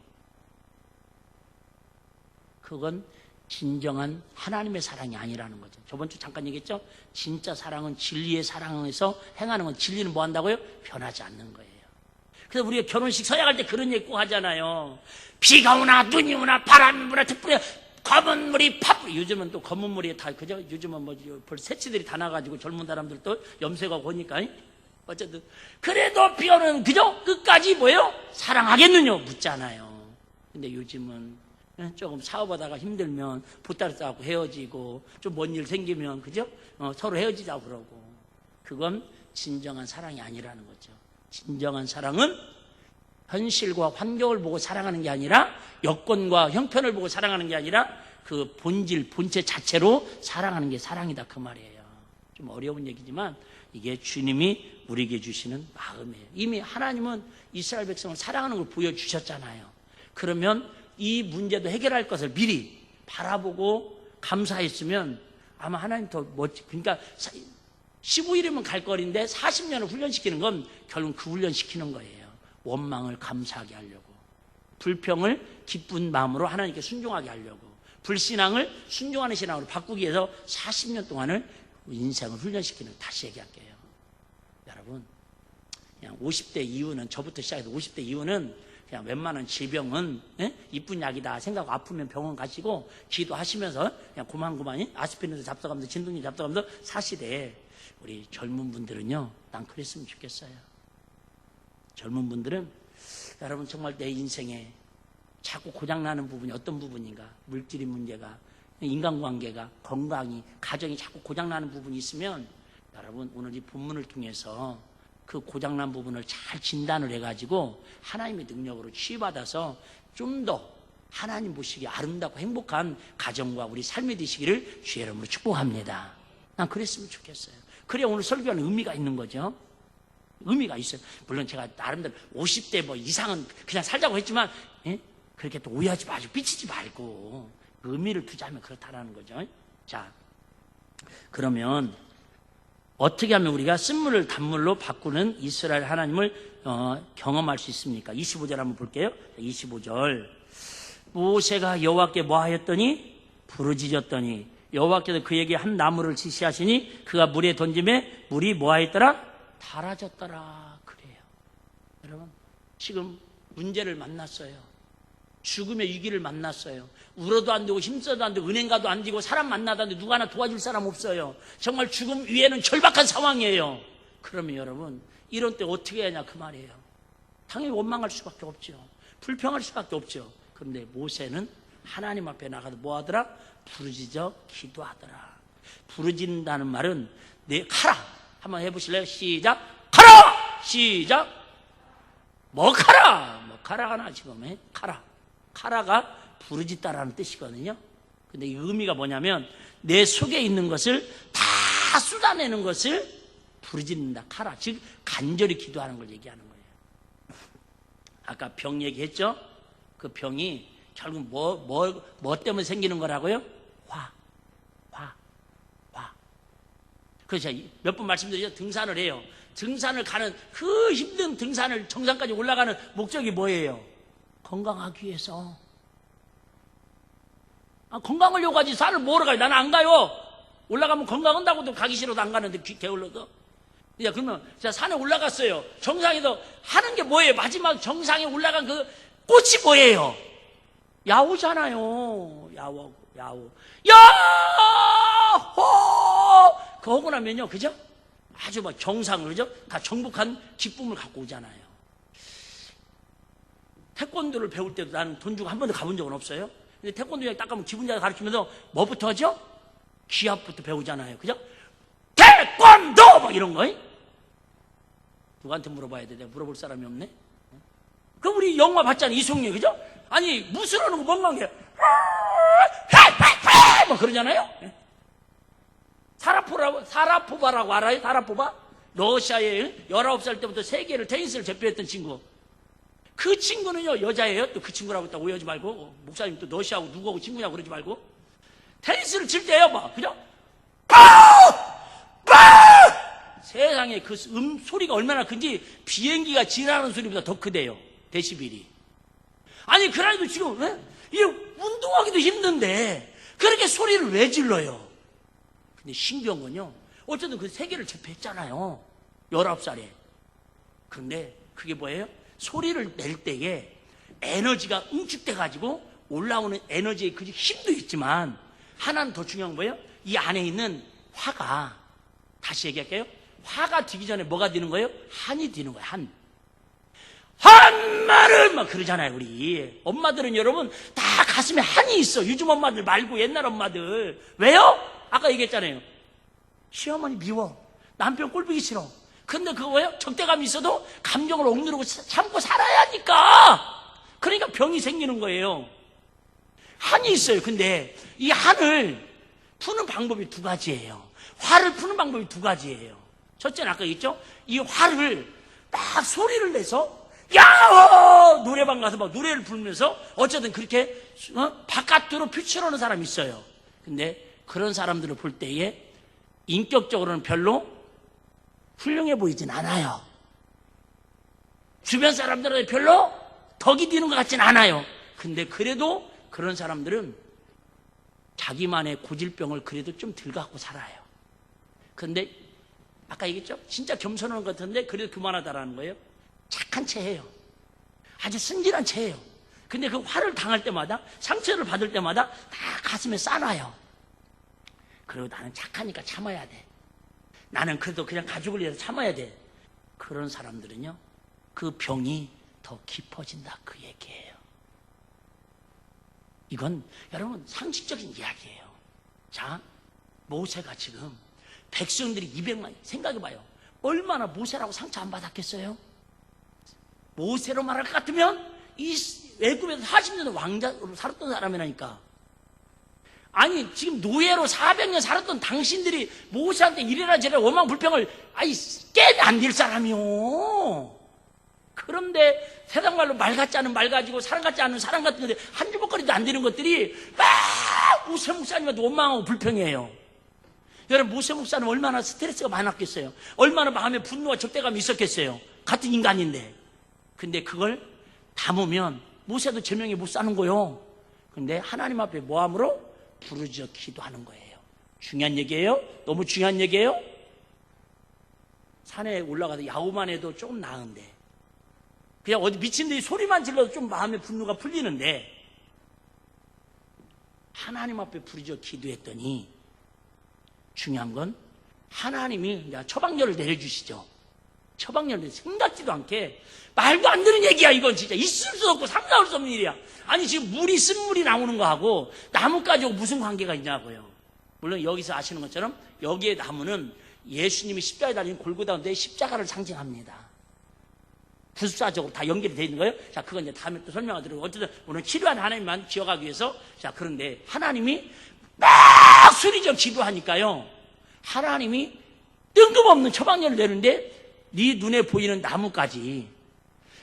그건 진정한 하나님의 사랑이 아니라는 거죠. 저번 주 잠깐 얘기했죠? 진짜 사랑은 진리의 사랑에서 행하는 건, 진리는 뭐 한다고요? 변하지 않는 거예요. 그래서 우리가 결혼식 서약할 때 그런 얘기 꼭 하잖아요. 비가 오나 눈이 오나 바람이 부나 특불이 검은 물이 팝. 요즘은 또 검은 물이 다, 그죠? 요즘은 뭐 새치들이 다 나가지고 젊은 사람들도 염색하고 보니까 어쨌든 그래도 비 오는, 그죠? 끝까지 뭐예요? 사랑하겠느냐 묻잖아요. 근데 요즘은 조금 사업하다가 힘들면 보따리 싸고 헤어지고, 좀 뭔 일 생기면, 그죠? 서로 헤어지자고 그러고. 그건 진정한 사랑이 아니라는 거죠. 진정한 사랑은 현실과 환경을 보고 사랑하는 게 아니라, 여건과 형편을 보고 사랑하는 게 아니라 그 본질, 본체 자체로 사랑하는 게 사랑이다, 그 말이에요. 좀 어려운 얘기지만 이게 주님이 우리에게 주시는 마음이에요. 이미 하나님은 이스라엘 백성을 사랑하는 걸 보여주셨잖아요. 그러면 이 문제도 해결할 것을 미리 바라보고 감사했으면 아마 하나님 더 그러니까 15일이면 갈 거리인데 40년을 훈련시키는 건 결국 그 훈련시키는 거예요. 원망을 감사하게 하려고, 불평을 기쁜 마음으로 하나님께 순종하게 하려고, 불신앙을 순종하는 신앙으로 바꾸기 위해서 40년 동안을 인생을 훈련시키는, 다시 얘기할게요. 여러분, 그냥 50대 이후는, 저부터 시작해서 50대 이후는 그냥 웬만한 질병은 이쁜 약이다 생각하고 아프면 병원 가시고 기도하시면서 그냥 고만고만 아스피린도 잡숴가면서 진통제 잡숴가면서 사시되, 우리 젊은 분들은요, 난 그랬으면 좋겠어요. 젊은 분들은 여러분 정말 내 인생에 자꾸 고장나는 부분이 어떤 부분인가, 물질의 문제가, 인간관계가, 건강이, 가정이 자꾸 고장나는 부분이 있으면 여러분 오늘 이 본문을 통해서 그 고장난 부분을 잘 진단을 해가지고 하나님의 능력으로 치유받아서 좀 더 하나님 보시기에 아름답고 행복한 가정과 우리 삶이 되시기를 주의 이름으로 축복합니다. 난 그랬으면 좋겠어요. 그래야 오늘 설교하는 의미가 있는 거죠. 의미가 있어요. 물론 제가 나름대로 50대 뭐 이상은 그냥 살자고 했지만 그렇게 또 오해하지 마시고 삐치지 말고 그 의미를 두자면 그렇다라는 거죠. 자, 그러면 어떻게 하면 우리가 쓴물을 단물로 바꾸는 이스라엘 하나님을 경험할 수 있습니까? 25절 한번 볼게요. 25절. 모세가 여호와께 뭐 하였더니 부르짖었더니 여호와께서 그에게 한 나무를 지시하시니 그가 물에 던짐에 물이 뭐 하였더라? 달아졌더라. 그래요. 여러분 지금 문제를 만났어요. 죽음의 위기를 만났어요. 울어도 안 되고 힘써도 안 되고 은행 가도 안 되고 사람 만나다는데 누가 하나 도와줄 사람 없어요. 정말 죽음 위에는 절박한 상황이에요. 그러면 여러분 이런 때 어떻게 해야 하냐 그 말이에요. 당연히 원망할 수밖에 없죠. 불평할 수밖에 없죠. 그런데 모세는 하나님 앞에 나가서 뭐 하더라? 부르짖어 기도하더라. 부르짖는다는 말은 내 가라. 한번 해보실래요? 시작. 가라. 시작. 뭐 가라. 뭐 가라가 나 지금 가라. 카라가 부르짖다라는 뜻이거든요. 근데 이 의미가 뭐냐면 내 속에 있는 것을 다 쏟아내는 것을 부르짖는다. 카라. 즉 간절히 기도하는 걸 얘기하는 거예요. 아까 병 얘기했죠? 그 병이 결국 뭐 때문에 생기는 거라고요? 화. 그래서 몇 번 말씀드리죠. 등산을 해요. 등산을 가는 그 힘든 등산을 정상까지 올라가는 목적이 뭐예요? 건강하기 위해서. 건강하려고 하지 산을 뭐하러 가요? 나는 안 가요. 올라가면 건강한다고도 가기 싫어도 안 가는데 게을러서. 야, 그러면 제가 산에 올라갔어요. 정상에서 하는 게 뭐예요? 마지막 정상에 올라간 그 꽃이 뭐예요? 야호잖아요. 야호. 야호! 그거 하고 나면요, 그죠? 아주 막 정상을, 그죠? 다 정복한 기쁨을 갖고 오잖아요. 태권도를 배울 때도 나는 돈 주고 한 번도 가본 적은 없어요. 근데 태권도에 딱 가면 기분자가 가르치면서 뭐부터 하죠? 기합부터 배우잖아요. 그죠? 태권도! 막 이런 거. 누구한테 물어봐야 돼? 내가 물어볼 사람이 없네? 그럼 우리 영화 봤잖아요. 이송룡, 그죠? 아니, 무술하는 거 멍멍해. 막 그러잖아요? 사라포바라고 알아요? 사라포바? 러시아에 19살 때부터 세계를 테니스를 제패했던 친구. 그 친구는요, 여자예요. 또 그 친구라고 딱 오해하지 말고, 목사님 또 너시하고 누구하고 친구냐고 그러지 말고. 테니스를 칠 때요, 막, 그죠? 세상에 그 소리가 얼마나 큰지 비행기가 지나는 소리보다 더 크대요. 데시벨이. 아니, 그래도 지금, 이 운동하기도 힘든데, 그렇게 소리를 왜 질러요? 근데 신기한 건요, 어쨌든 그 세계를 제패했잖아요. 19살에. 그런데 그게 뭐예요? 소리를 낼 때에 에너지가 응축돼가지고 올라오는 에너지의 그 힘도 있지만 하나는 더 중요한 거예요. 이 안에 있는 화가, 다시 얘기할게요. 화가 되기 전에 뭐가 되는 거예요? 한이 되는 거예요. 한말은 막 그러잖아요. 우리 엄마들은 여러분 다 가슴에 한이 있어. 요즘 엄마들 말고 옛날 엄마들. 왜요? 아까 얘기했잖아요. 시어머니 미워. 남편 꼴보기 싫어. 근데 그거 뭐예요? 적대감이 있어도 감정을 억누르고 참고 살아야 하니까. 그러니까 병이 생기는 거예요. 한이 있어요. 근데 이 한을 푸는 방법이 두 가지예요. 화를 푸는 방법이 두 가지예요. 첫째는 아까 얘기했죠? 이 화를 막 소리를 내서 야호! 노래방 가서 막 노래를 부르면서 어쨌든 그렇게 바깥으로 표출하는 사람이 있어요. 근데 그런 사람들을 볼 때에 인격적으로는 별로 훌륭해 보이진 않아요. 주변 사람들은 별로 덕이 되는 것 같진 않아요. 근데 그래도 그런 사람들은 자기만의 고질병을 그래도 좀 덜 갖고 살아요. 근데 아까 얘기했죠? 진짜 겸손한 것 같은데 그래도 그만하다라는 거예요. 착한 채 해요. 아주 순진한 채예요. 근데 그 화를 당할 때마다, 상처를 받을 때마다 다 가슴에 싸놔요. 그리고 나는 착하니까 참아야 돼. 나는 그래도 그냥 가족을 위해서 참아야 돼. 그런 사람들은요, 그 병이 더 깊어진다, 그 얘기예요. 이건 여러분 상식적인 이야기예요. 자, 모세가 지금 백성들이 200만, 생각해봐요. 얼마나 모세라고 상처 안 받았겠어요? 모세로 말할 것 같으면 이 애굽에서 40년 왕자로 살았던 사람이라니까. 아니, 지금 노예로 400년 살았던 당신들이 모세한테 이래라 저래라 원망 불평을 깨면 안 될 사람이요. 그런데 세상 말로 말 같지 않은 말 가지고 사람 같지 않은 사람 같은데 한 주먹거리도 안 되는 것들이 막 모세 목사님한테 원망하고 불평해요. 여러분, 모세 목사는 얼마나 스트레스가 많았겠어요? 얼마나 마음에 분노와 적대감이 있었겠어요? 같은 인간인데. 근데 그걸 담으면 모세도 제명에 못 사는 거요. 근데 하나님 앞에 모함으로 부르짖어 기도하는 거예요. 중요한 얘기예요? 너무 중요한 얘기예요? 산에 올라가서 야호만 해도 조금 나은데, 그냥 어디 미친 듯이 소리만 질러도 좀 마음의 분노가 풀리는데, 하나님 앞에 부르짖어 기도했더니 중요한 건 하나님이 처방전을 내려주시죠. 처방전을 생각지도 않게, 말도 안 되는 얘기야. 이건 진짜 있을 수 없고 상상할 수 없는 일이야. 아니, 지금 물이 쓴물이 나오는 거하고 나뭇가지하고 무슨 관계가 있냐고요. 물론 여기서 아시는 것처럼 여기에 나무는 예수님이 십자가에 달린 골고다인데 십자가를 상징합니다. 부수사적으로 다 연결이 되어 있는 거예요. 자, 그건 이제 다음에 또 설명하도록. 어쨌든 오늘 치료한 하나님만 기억하기 위해서. 자, 그런데 하나님이 막 소리져 기도하니까요, 하나님이 뜬금없는 처방전을 내는데 네 눈에 보이는 나무까지,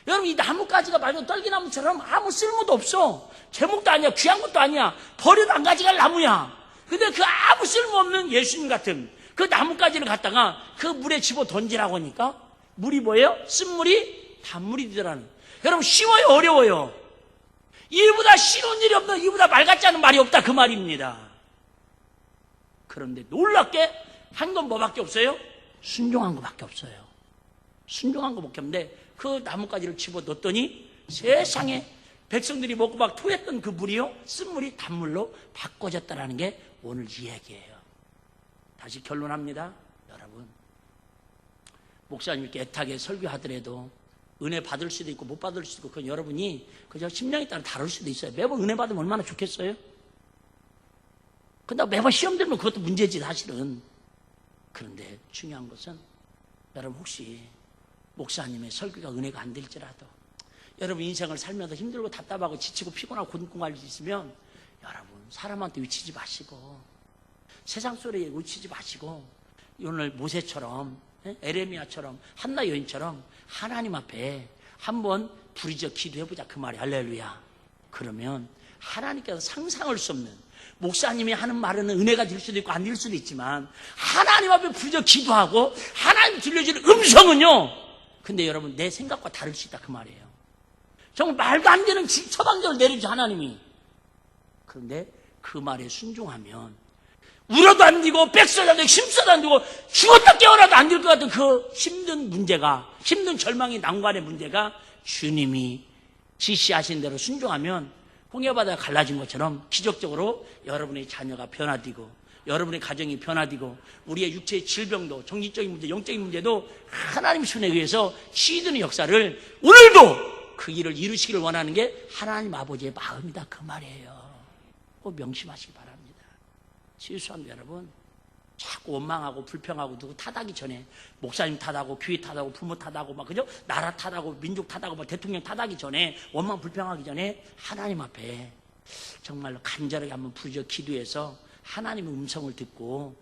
여러분, 이 나뭇가지가 말로 떨기나무처럼 아무 쓸모도 없어. 제목도 아니야, 귀한 것도 아니야, 버려도 안 가져갈 나무야. 근데 그 아무 쓸모없는 예수님 같은 그 나뭇가지를 갖다가 그 물에 집어 던지라고 하니까 물이 뭐예요? 쓴물이 단물이 되더라는. 여러분, 쉬워요, 어려워요? 이보다 쉬운 일이 없는, 이보다 말 같지 않은 말이 없다, 그 말입니다. 그런데 놀랍게 한 건 뭐밖에 없어요? 순종한 것밖에 없어요. 순종한 것밖에 없는데 그 나뭇가지를 집어넣었더니 세상에 백성들이 먹고 막 토했던 그 물이요, 쓴물이 단물로 바꿔졌다는 게 오늘 이 얘기예요. 다시 결론합니다. 여러분, 목사님 이렇게 애타게 설교하더라도 은혜 받을 수도 있고 못 받을 수도 있고, 그건 여러분이 그저 심령에 따라 다를 수도 있어요. 매번 은혜 받으면 얼마나 좋겠어요? 근데 매번 시험 들면 그것도 문제지, 사실은. 그런데 중요한 것은, 여러분 혹시 목사님의 설교가 은혜가 안 될지라도, 여러분 인생을 살면서 힘들고 답답하고 지치고 피곤하고 곤궁할 수 있으면, 여러분 사람한테 위치지 마시고 세상 소리에 위치지 마시고 오늘 모세처럼, 에레미야처럼, 한나 여인처럼 하나님 앞에 한번 부르짖어 기도해보자, 그 말이. 할렐루야. 그러면 하나님께서 상상할 수 없는, 목사님이 하는 말은 은혜가 될 수도 있고 안 될 수도 있지만, 하나님 앞에 부르짖어 기도하고 하나님 들려주는 음성은요, 근데 여러분 내 생각과 다를 수 있다, 그 말이에요. 정말 말도 안 되는 처방전을 내려주죠, 하나님이. 그런데 그 말에 순종하면 울어도 안 되고 빽서도 안 되고 힘써도 안 되고 죽었다 깨어나도 안 될 것 같은 그 힘든 문제가, 힘든 절망의 난관의 문제가 주님이 지시하신 대로 순종하면 홍해바다가 갈라진 것처럼 기적적으로 여러분의 자녀가 변화되고, 여러분의 가정이 변화되고, 우리의 육체의 질병도, 정신적인 문제, 영적인 문제도 하나님 손에 의해서 치유되는 역사를 오늘도 그 일을 이루시기를 원하는 게 하나님 아버지의 마음이다, 그 말이에요. 꼭 명심하시기 바랍니다. 실수한 여러분, 자꾸 원망하고 불평하고 누구 탓하기 전에, 목사님 탓하고 교회 탓하고 부모 탓하고 막 그죠? 나라 탓하고 민족 탓하고 막 대통령 탓하기 전에, 원망 불평하기 전에 하나님 앞에 정말로 간절하게 한번 부르짖어 기도해서 하나님의 음성을 듣고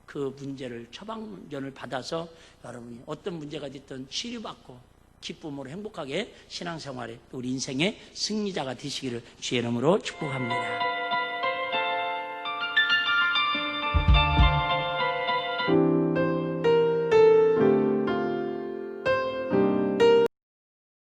그 문제를 처방전을 받아서 여러분이 어떤 문제가 됐든 치료받고 기쁨으로 행복하게 신앙생활에, 우리 인생의 승리자가 되시기를 주의 이름으로 축복합니다.